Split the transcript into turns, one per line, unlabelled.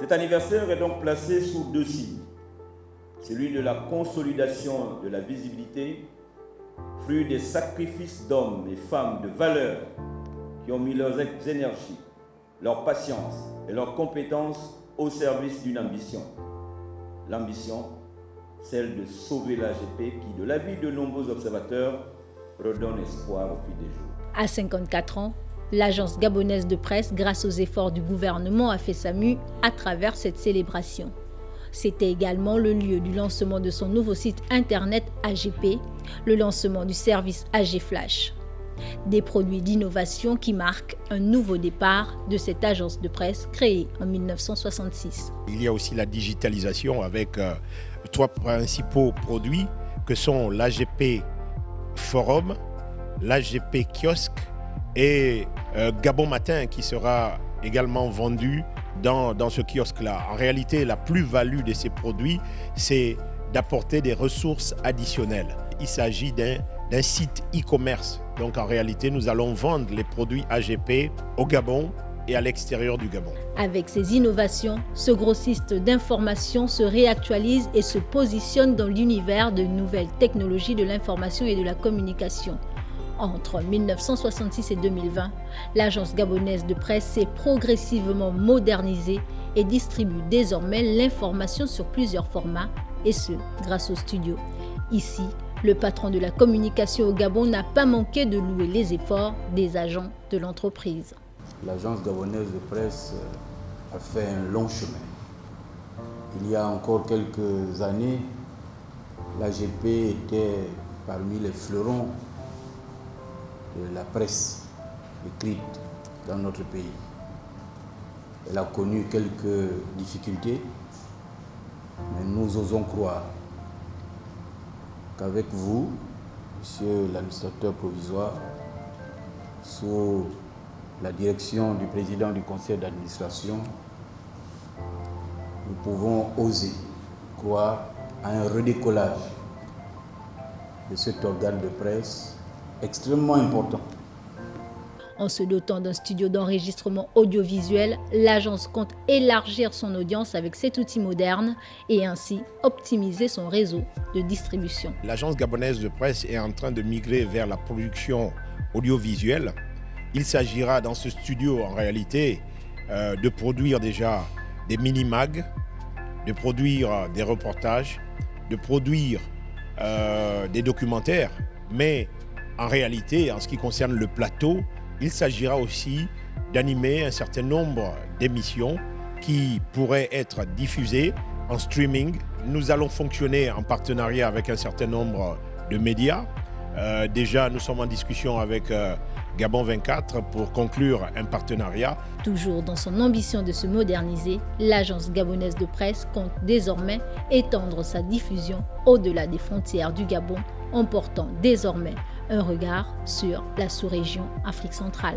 Cet anniversaire est donc placé sous deux signes. Celui de la consolidation de la visibilité, fruit des sacrifices d'hommes et femmes de valeur qui ont mis leurs énergies, leur patience et leurs compétences au service d'une ambition. L'ambition, celle de sauver l'AGP qui, de l'avis de nombreux observateurs, redonne espoir au fil des jours.
À 54 ans, l'agence gabonaise de presse, grâce aux efforts du gouvernement, a fait sa mue à travers cette célébration. C'était également le lieu du lancement de son nouveau site internet AGP, le lancement du service AG Flash. Des produits d'innovation qui marquent un nouveau départ de cette agence de presse créée en 1966.
Il y a aussi la digitalisation avec trois principaux produits que sont l'AGP Forum, l'AGP Kiosque et Gabon Matin qui sera également vendu dans ce kiosque-là. En réalité, la plus-value de ces produits, c'est d'apporter des ressources additionnelles. Il s'agit d'un site e-commerce. Donc en réalité, nous allons vendre les produits AGP au Gabon et à l'extérieur du Gabon.
Avec ces innovations, ce grossiste d'information se réactualise et se positionne dans l'univers de nouvelles technologies de l'information et de la communication. Entre 1966 et 2020, l'agence gabonaise de presse s'est progressivement modernisée et distribue désormais l'information sur plusieurs formats, et ce, grâce au studio. Ici, le patron de la communication au Gabon n'a pas manqué de louer les efforts des agents de l'entreprise.
L'agence gabonaise de presse a fait un long chemin. Il y a encore quelques années, l'AGP était parmi les fleurons de la presse écrite dans notre pays. Elle a connu quelques difficultés, mais nous osons croire qu'avec vous, monsieur l'administrateur provisoire, sous la direction du président du conseil d'administration, nous pouvons oser croire à un redécollage de cet organe de presse extrêmement important.
En se dotant d'un studio d'enregistrement audiovisuel, l'agence compte élargir son audience avec cet outil moderne et ainsi optimiser son réseau de distribution.
L'agence gabonaise de presse est en train de migrer vers la production audiovisuelle. Il s'agira dans ce studio en réalité de produire déjà des mini-mags, de produire des reportages, de produire des documentaires, mais en réalité, en ce qui concerne le plateau, il s'agira aussi d'animer un certain nombre d'émissions qui pourraient être diffusées en streaming. Nous allons fonctionner en partenariat avec un certain nombre de médias. Déjà, nous sommes en discussion avec Gabon 24 pour conclure un partenariat.
Toujours dans son ambition de se moderniser, l'agence gabonaise de presse compte désormais étendre sa diffusion au-delà des frontières du Gabon en portant désormais un regard sur la sous-région Afrique centrale.